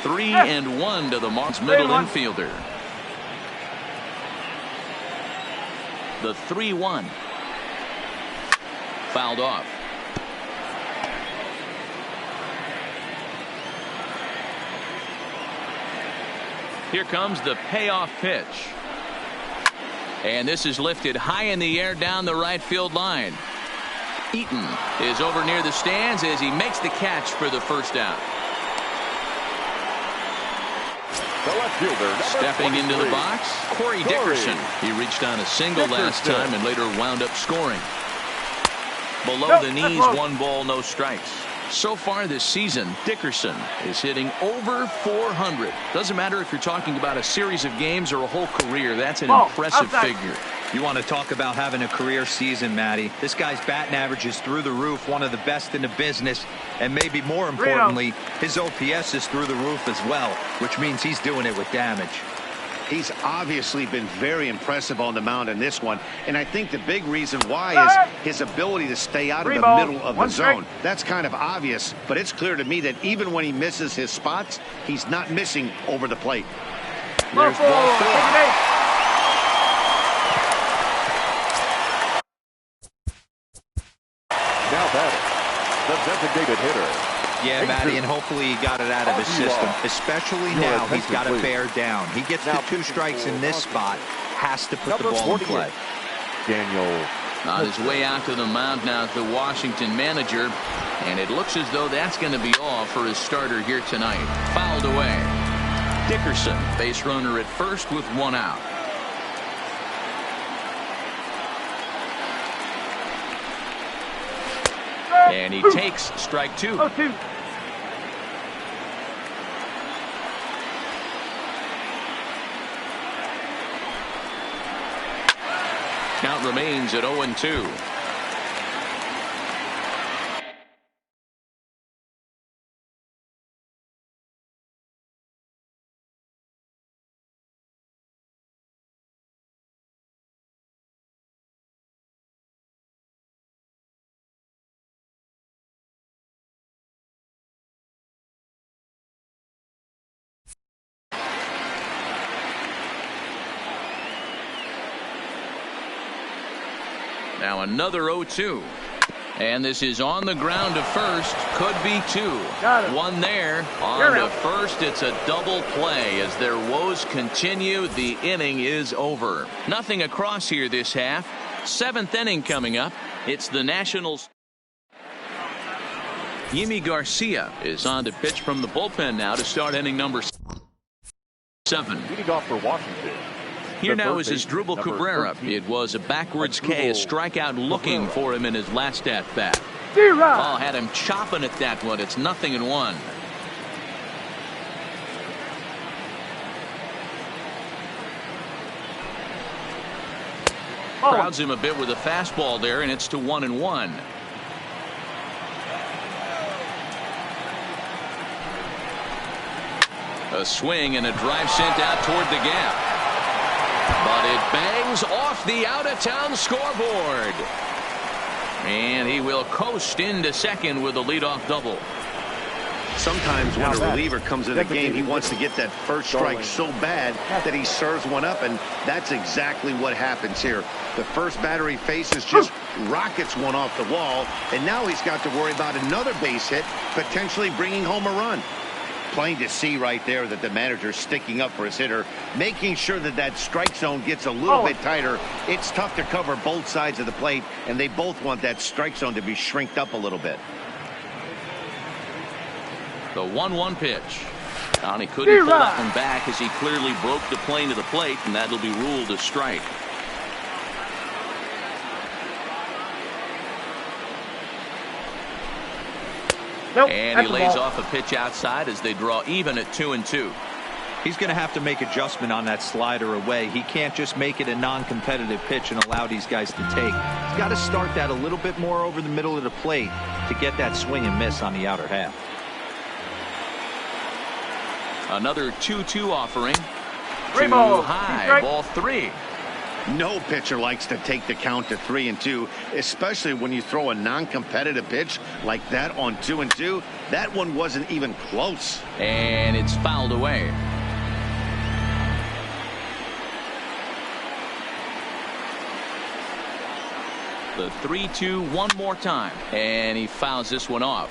3-1 to the Marlins middle infielder. The 3-1. Fouled off. Here comes the payoff pitch. And this is lifted high in the air down the right field line. Eaton is over near the stands as he makes the catch for the first out. The left fielder, stepping 23. into the box, Corey Dickerson. He reached on a single last time and later wound up scoring. Below the knees, 1 ball, no strikes. So far this season, Dickerson is hitting over 400. Doesn't matter if you're talking about a series of games or a whole career. That's an impressive figure. You want to talk about having a career season, Matty. This guy's batting average is through the roof, one of the best in the business, and maybe more importantly, his OPS is through the roof as well, which means he's doing it with damage. He's obviously been very impressive on the mound in this one, and I think the big reason why is his ability to stay out of the middle of the zone. That's kind of obvious, but it's clear to me that even when he misses his spots, he's not missing over the plate. There's ball 4. Now batting, the designated hitter, Yeah, Matty, and hopefully he got it out of his system, especially now he's got to bear down. He gets the 2 strikes in this spot, has to put the ball in play. Daniel. On his way out to the mound now is the Washington manager, and it looks as though that's going to be all for his starter here tonight. Fouled away. Dickerson, base runner at first with 1 out. And he takes strike 2. Count remains at 0-2. Now another 0-2. And this is on the ground to first. Could be 2. One there. On to first. It's a double play as their woes continue. The inning is over. Nothing across here this half. 7th inning coming up. It's the Nationals. Yimi Garcia is on to pitch from the bullpen now to start inning number 7. Leading off for Washington. Here now is Asdrubal Cabrera. It was a backwards K, a strikeout looking for him in his last at-bat. Ball had him chopping at that one. It's 0-1. Crowds him a bit with a fastball there, and it's to 1-1. A swing and a drive sent out toward the gap. But it bangs off the out-of-town scoreboard. And he will coast into second with a leadoff double. Sometimes when a reliever comes in the game, he wants to get that first strike so bad that he serves one up, and that's exactly what happens here. The first batter he faces just rockets one off the wall, and now he's got to worry about another base hit, potentially bringing home a run. Plain to see right there that the manager's sticking up for his hitter, making sure that that strike zone gets a little bit tighter. It's tough to cover both sides of the plate, and they both want that strike zone to be shrinked up a little bit. The 1-1 pitch. And he couldn't pull that one back as he clearly broke the plane to the plate, and that'll be ruled a strike. And he lays off a pitch outside as they draw even at 2-2. He's going to have to make adjustment on that slider away. He can't just make it a non-competitive pitch and allow these guys to take. He's got to start that a little bit more over the middle of the plate to get that swing and miss on the outer half. Another 2-2 offering. Too high, ball 3. No pitcher likes to take the count to 3-2, especially when you throw a non-competitive pitch like that on 2-2. That one wasn't even close. And it's fouled away. The 3-2 one more time, and he fouls this one off,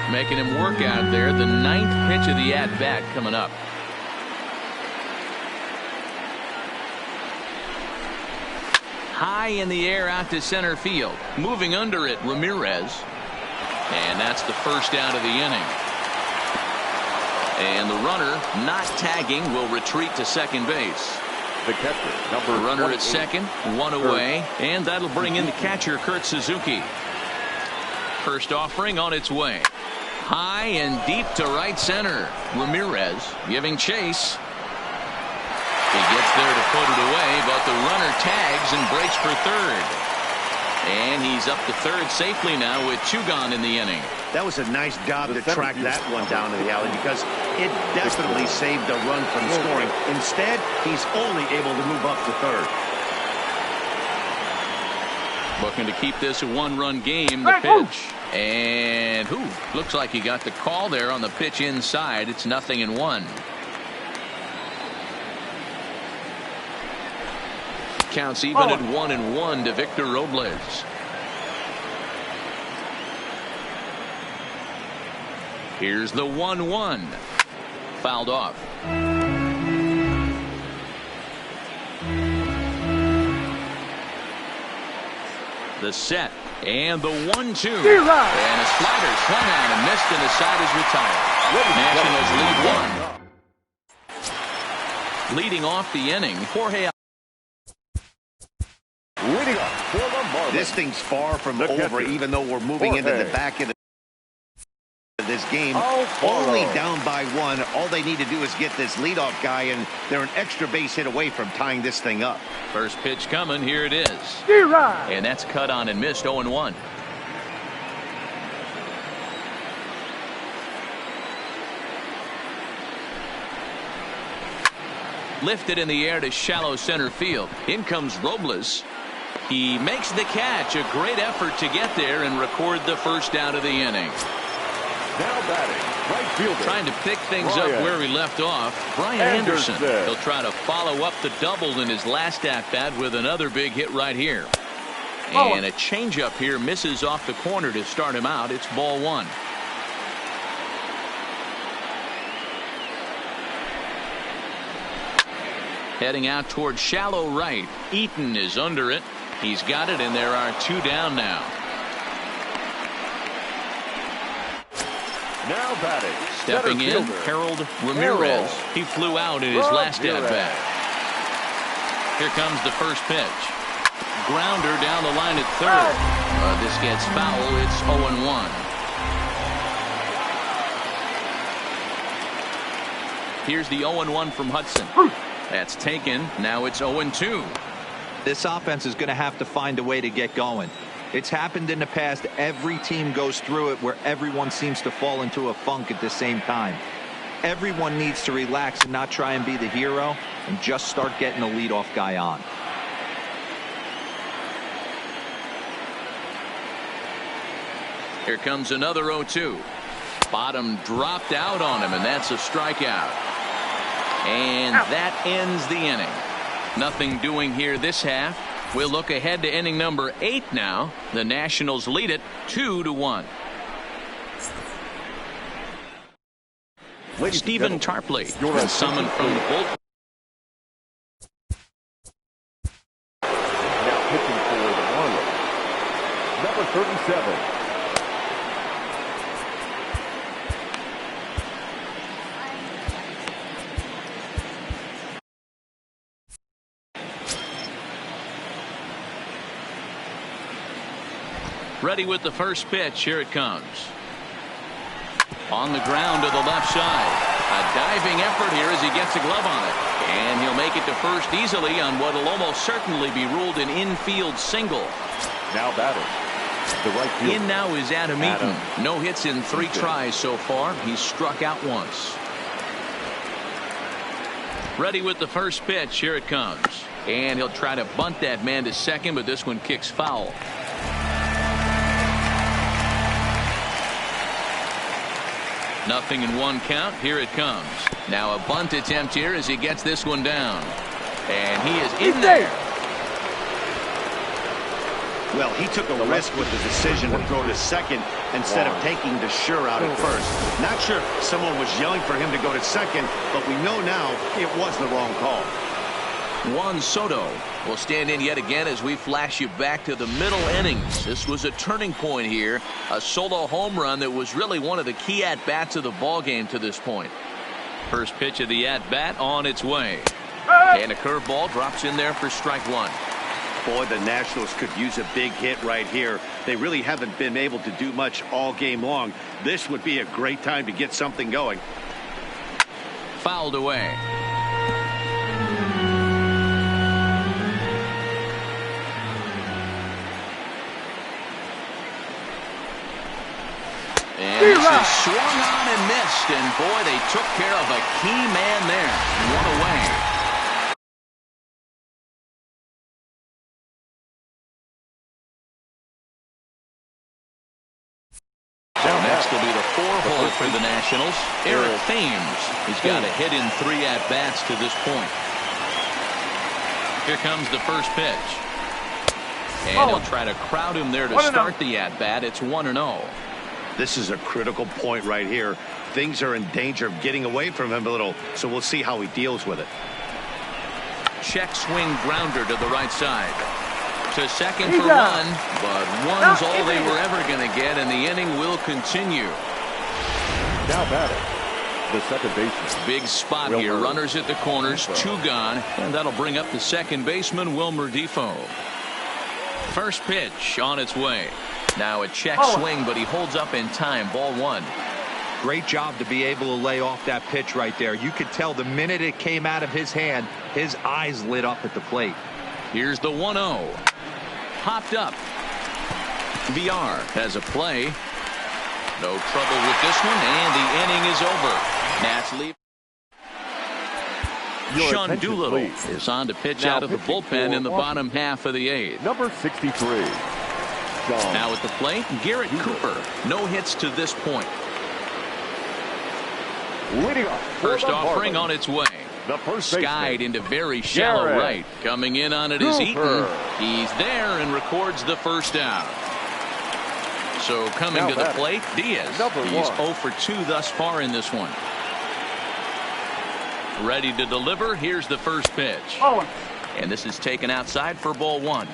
making him work out there. The 9th pitch of the at-bat coming up. High in the air out to center field. Moving under it, Ramirez. And that's the first out of the inning. And the runner, not tagging, will retreat to second base. The catcher, number runner at second, 1 away. And that'll bring in the catcher, Kurt Suzuki. First offering on its way. High and deep to right center. Ramirez giving chase. He gets there to put it away, but the runner tags and breaks for third. And he's up to third safely now with 2 gone in the inning. That was a nice job to track that one down to the alley because it definitely saved a run from scoring. Instead, he's only able to move up to third. Looking to keep this a 1-run game. The pitch. And looks like he got the call there on the pitch inside. It's 0-1. Counts even at 1-1 to Victor Robles. Here's the 1-1. Fouled off. The set and the 1-2. And a slider swung on and missed, and the side is retired. Nationals lead 1. Leading off the inning, Jorge. Leading off for the Marlins. This thing's far from over, even though we're moving into the back of this game. Only down by 1. All they need to do is get this leadoff guy, and they're an extra base hit away from tying this thing up. First pitch coming. Here it is. And that's cut on and missed. 0-1. Lifted in the air to shallow center field. In comes Robles. He makes the catch. A great effort to get there and record the first out of the inning. Now batting, right fielder. Trying to pick things up where he left off. Brian Anderson. He'll try to follow up the double in his last at-bat with another big hit right here. And a changeup here misses off the corner to start him out. It's ball 1. Heading out toward shallow right. Eaton is under it. He's got it, and there are 2 down now. Now batting. Stepping in, Harold Ramirez. He flew out in his last at-bat. Here comes the first pitch. Grounder down the line at third. This gets foul. It's 0-1. Here's the 0-1 from Hudson. That's taken. Now it's 0-2. This offense is going to have to find a way to get going. It's happened in the past. Every team goes through it where everyone seems to fall into a funk at the same time. Everyone needs to relax and not try and be the hero and just start getting the leadoff guy on. Here comes another 0-2. Bottom dropped out on him, and that's a strikeout. And that ends the inning. Nothing doing here this half. We'll look ahead to inning number 8 now. The Nationals lead it 2-1. Stephen Tarpley been summoned from the bullpen. Now pitching for the Marlins, number 37. Ready with the first pitch. Here it comes. On the ground to the left side. A diving effort here as he gets a glove on it. And he'll make it to first easily on what will almost certainly be ruled an infield single. Now batting. The right fielder. In now is Adam Eaton. No hits in 3 tries so far. He's struck out once. Ready with the first pitch. Here it comes. And he'll try to bunt that man to second, but this one kicks foul. Nothing in 1 count. Here it comes. Now a bunt attempt here as he gets this one down. And he is in there. Well, he took a risk with the decision to throw to second instead of taking the sure out at first. Not sure if someone was yelling for him to go to second, but we know now it was the wrong call. Juan Soto will stand in yet again as we flash you back to the middle innings. This was a turning point here. A solo home run that was really one of the key at-bats of the ball game to this point. First pitch of the at-bat on its way. And a curveball drops in there for strike 1. Boy, the Nationals could use a big hit right here. They really haven't been able to do much all game long. This would be a great time to get something going. Fouled away. And this is swung on and missed, and boy, they took care of a key man there. 1 away. Next will be the 4-hole for the Nationals. Eric Thames. He's got a hit in 3 at-bats to this point. Here comes the first pitch. And he'll try to crowd him there to start the at-bat. It's 1-0. This is a critical point right here. Things are in danger of getting away from him a little, so we'll see how he deals with it. Check swing grounder to the right side. To second for one, but one's all they were ever going to get, and the inning will continue. Now batting, the second baseman. Big spot here. Runners at the corners, 2 gone, and that'll bring up the second baseman, Wilmer Defoe. First pitch on its way. Now a check swing, but he holds up in time. Ball 1. Great job to be able to lay off that pitch right there. You could tell the minute it came out of his hand, his eyes lit up at the plate. Here's the 1-0. Popped up. VR has a play. No trouble with this one, and the inning is over. Nats leave. Sean Doolittle is on to pitch out of the bullpen in the bottom half of the 8th. Number 63. Now at the plate, Garrett Cooper. No hits to this point. First offering on its way. Skied into very shallow right. Coming in on it is Eaton. He's there and records the first out. So coming to the plate, Diaz. He's 0 for 2 thus far in this one. Ready to deliver. Here's the first pitch. And this is taken outside for ball 1.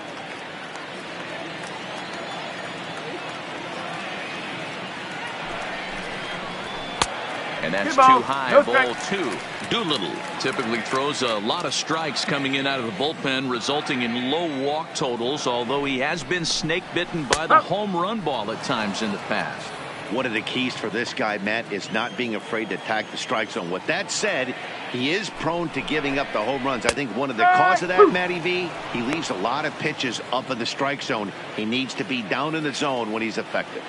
And that's too high. Ball 2. Doolittle typically throws a lot of strikes coming in out of the bullpen, resulting in low walk totals, although he has been snake bitten by the home run ball at times in the past. One of the keys for this guy, Matt, is not being afraid to attack the strike zone. With that said, he is prone to giving up the home runs. I think one of the cause of that, Matty V, he leaves a lot of pitches up in the strike zone. He needs to be down in the zone when he's effective.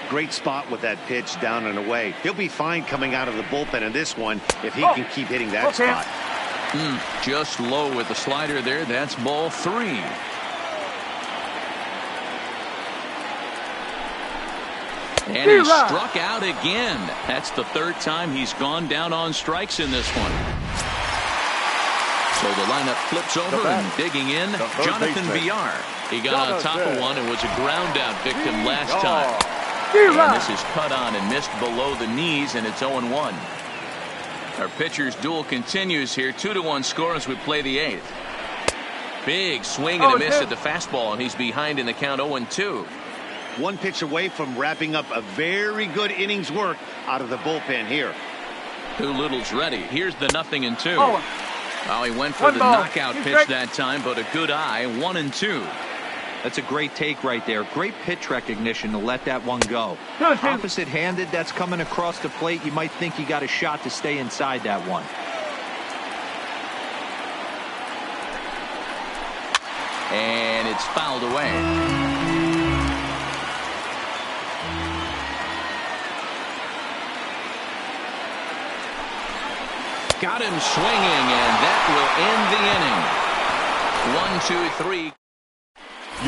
Great spot with that pitch down and away. He'll be fine coming out of the bullpen in this one if he can keep hitting that spot. Just low with the slider there. That's ball 3. And he struck out again. That's the 3rd time he's gone down on strikes in this one. So the lineup flips over and digging in, Jonathan VR. He got on top of one and was a ground out victim last time. And this is cut on and missed below the knees, and it's 0-1. Our pitcher's duel continues here. 2-1 score as we play the 8th. Big swing and a miss at the fastball, and he's behind in the count 0-2. One pitch away from wrapping up a very good innings work out of the bullpen here. Doolittle's ready. Here's the 0-2. Well, he went for the knockout pitch that time, but a good eye. 1-2. That's a great take right there. Great pitch recognition to let that one go. Opposite-handed, that's coming across the plate. You might think he got a shot to stay inside that one. And it's fouled away. Got him swinging, and that will end the inning. 1, 2, 3.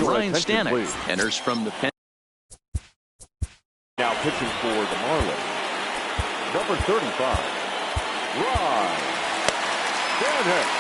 Ryan Stanek enters from the pen. Now pitching for the Marlins, number 35, Ryan Stanek.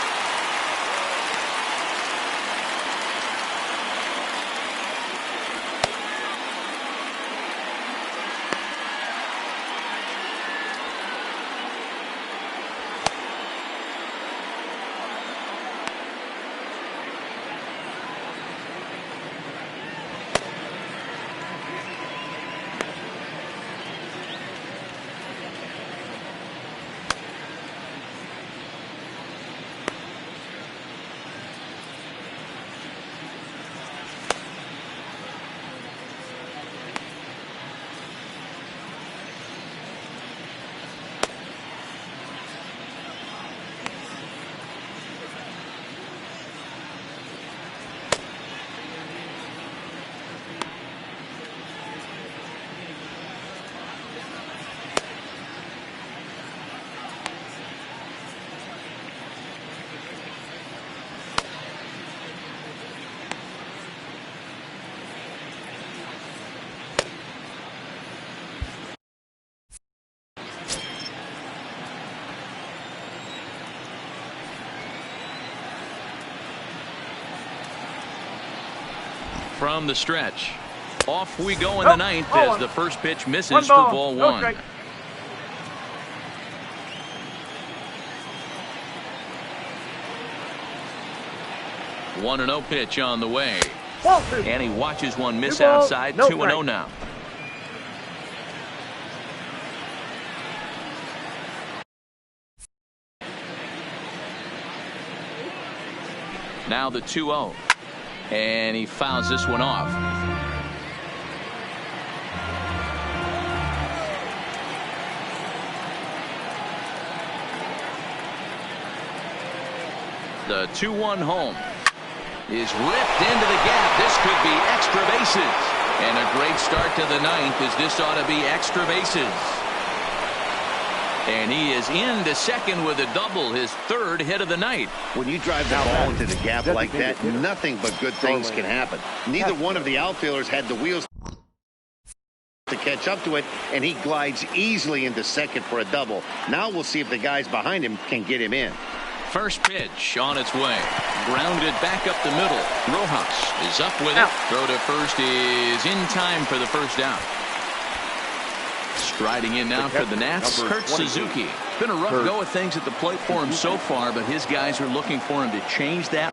From the stretch, Off we go in the ninth as the first pitch misses for ball one. 1-0 pitch on the way. And he watches one miss outside. 2-0 now. Now the 2-0. And he fouls this one off. The 2-1 home is ripped into the gap. This could be extra bases. And a great start to the ninth, as this ought to be extra bases. And he is into second with a double, his third hit of the night. When you drive the ball into the gap like that, nothing but good things can happen. Neither one of the outfielders had the wheels to catch up to it, and he glides easily into second for a double. Now we'll see if the guys behind him can get him in. First pitch on its way. Grounded back up the middle. Rojas is up with it. Throw to first is in time for the first down. Striding in now for the Nats, Kurt Suzuki. Been a rough go of things at the plate for him so far, but his guys are looking for him to change that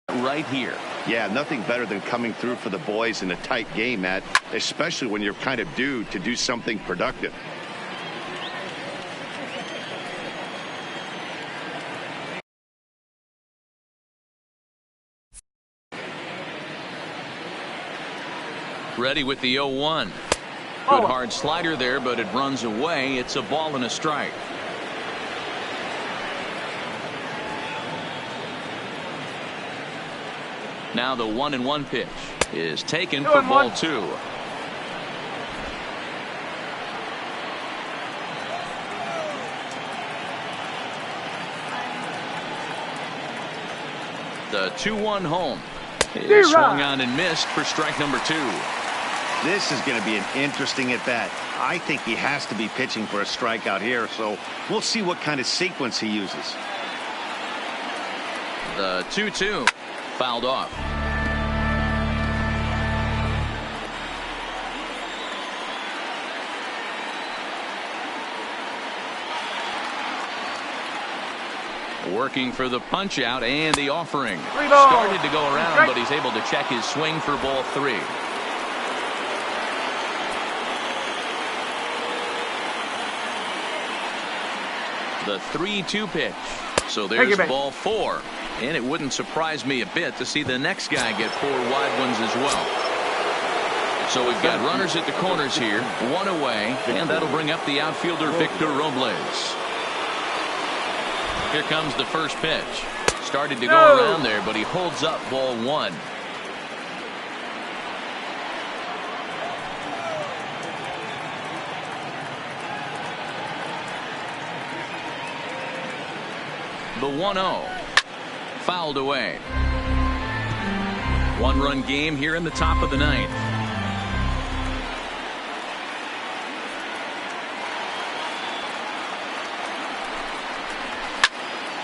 right here. Yeah, nothing better than coming through for the boys in a tight game, Matt, especially when you're kind of due to do something productive. Ready with the 0-1. Good hard slider there, but it runs away. It's a ball and a strike. Now the 1-1 pitch is taken for ball two. The 2-1 home is swung on and missed for strike number two. This is going to be an interesting at bat. I think he has to be pitching for a strikeout here, so we'll see what kind of sequence he uses. The 2-2 fouled off. Working for the punch out and the offering. Started to go around, but he's able to check his swing for ball three. The 3-2 pitch. So there's ball four. And it wouldn't surprise me a bit to see the next guy get four wide ones as well. So we've got runners at the corners here, one away, and that'll bring up the outfielder Victor Robles. Here comes the first pitch. Started to go around there, but he holds up ball one. The 1-0 fouled away. One-run game here in the top of the ninth.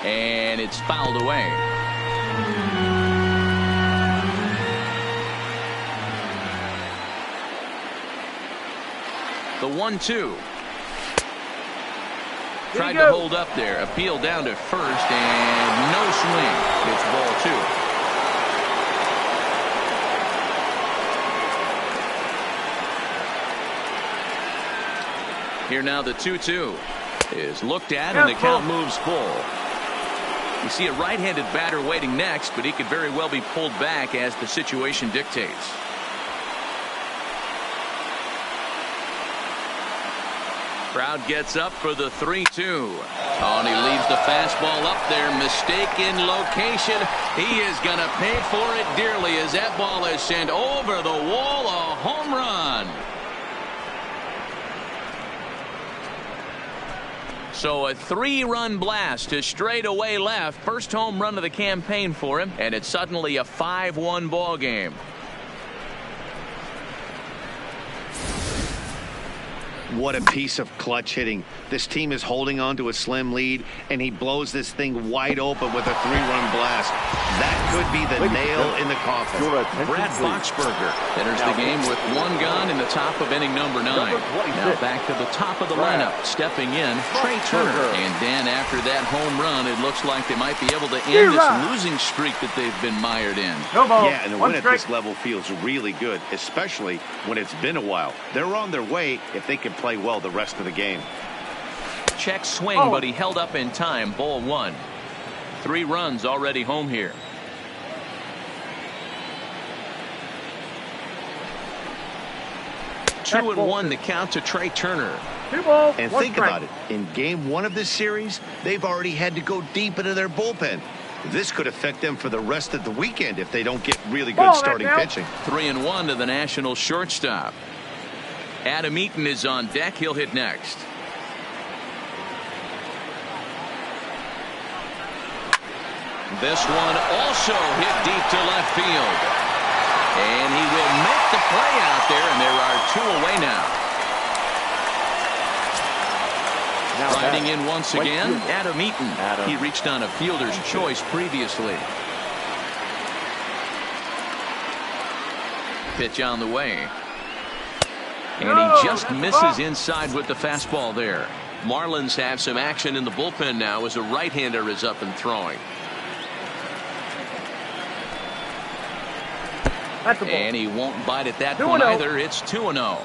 And it's fouled away. The 1-2. Tried to hold up there. Appeal down to first and no swing. It's ball two. Here now the 2-2 is looked at and the count moves full. You see a right-handed batter waiting next, but he could very well be pulled back as the situation dictates. Crowd gets up for the 3-2. Oh, and he leaves the fastball up there. Mistaken location. He is going to pay for it dearly as that ball is sent over the wall. A home run. So a 3-run blast to straightaway left. First home run of the campaign for him. And it's suddenly a 5-1 ball game. What a piece of clutch hitting. This team is holding on to a slim lead, and he blows this thing wide open with a 3-run blast. That could be the nail in the coffin. Brad Boxberger enters the game with 1 gun in the top of inning number 9. Now back to the top of the lineup. Stepping in, Trey Turner. And then after that home run, it looks like they might be able to end this losing streak that they've been mired in. Yeah, and a win at this level feels really good, especially when it's been a while. They're on their way if they can play well the rest of the game. Check swing, but he held up in time. Ball 1. 3 runs already home here. Two and 1 the count to Trey Turner. And think about it. In game 1 of this series, they've already had to go deep into their bullpen. This could affect them for the rest of the weekend if they don't get really good starting pitching. 3 and 1 to the National shortstop. Adam Eaton is on deck. He'll hit next. This one also hit deep to left field. And he will make the play out there, and there are 2 away now. Riding in once again, Adam Eaton. He reached on a fielder's choice previously. Pitch on the way. And he just misses inside with the fastball there. Marlins have some action in the bullpen now as a right-hander is up and throwing. And he won't bite at that point either. It's 2-0.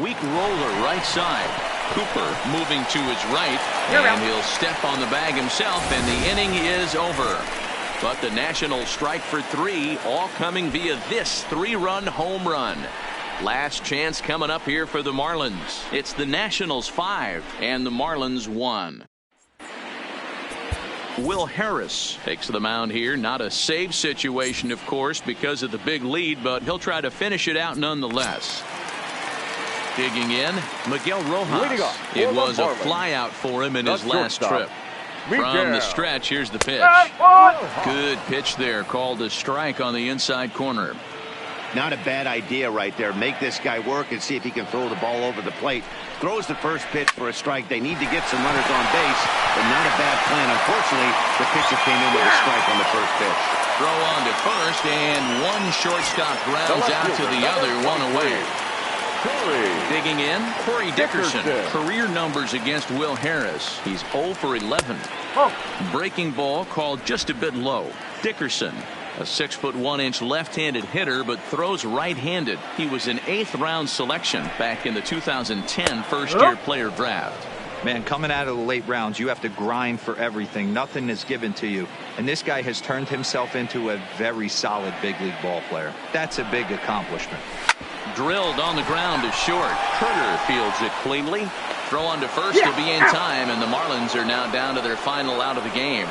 Weak roller right side. Cooper moving to his right, and he'll step on the bag himself, and the inning is over. But the Nationals strike for 3, all coming via this 3-run home run. Last chance coming up here for the Marlins. It's the Nationals 5 and the Marlins 1. Will Harris takes the mound here. Not a save situation, of course, because of the big lead, but he'll try to finish it out nonetheless. Digging in, Miguel Rojas. It was a flyout for him in his last trip. From the stretch, here's the pitch. Good pitch there, called a strike on the inside corner. Not a bad idea right there. Make this guy work and see if he can throw the ball over the plate. Throws the first pitch for a strike. They need to get some runners on base, but not a bad plan. Unfortunately, the pitcher came in with a strike on the first pitch. Throw on to first, and one shortstop grounds out to the other, 1 away. Digging in, Corey Dickerson. Career numbers against Will Harris. He's 0 for 11. Breaking ball called just a bit low. Dickerson, a 6'1" left-handed hitter, but throws right-handed. He was an 8th round selection back in the 2010 first-year player draft. Man, coming out of the late rounds, you have to grind for everything. Nothing is given to you. And this guy has turned himself into a very solid big league ball player. That's a big accomplishment. Drilled on the ground to short. Turner fields it cleanly. Throw on to first to be in time, and the Marlins are now down to their final out of the game.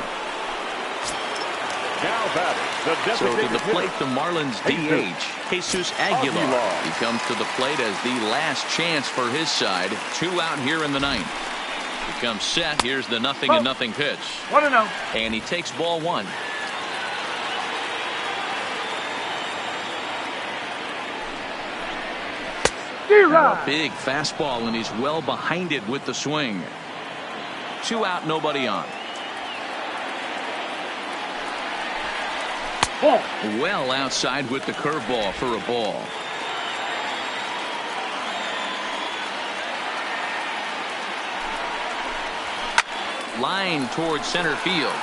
So to the plate, the Marlins DH, Jesus Aguilar. He comes to the plate as the last chance for his side. 2 out here in the 9th. He comes set. Here's the 0-0 pitch. 1-0. And he takes ball 1. A big fastball, and he's well behind it with the swing. 2 out, nobody on. Well outside with the curveball for a ball. Line towards center field.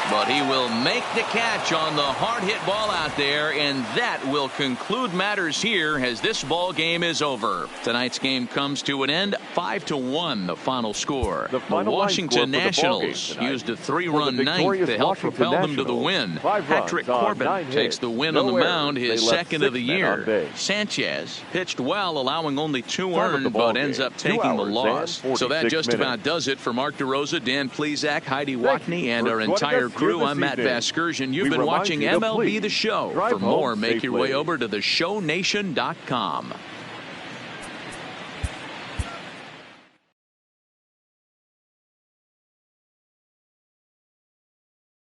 But he will make the catch on the hard hit ball out there, and that will conclude matters here as this ball game is over. Tonight's game comes to an end, 5-1 the final score. The Washington Nationals used a 3-run ninth to help propel them to the win. Patrick Corbin takes the win on the mound, his second of the year. Sanchez pitched well, allowing only 2 earned, but ends up taking the loss. So that just about does it for Mark DeRosa, Dan Plesac, Heidi Watney, and our entire crew. I'm Matt Vasgersian. You've been watching MLB The Show. For more, make your way over to theshownation.com.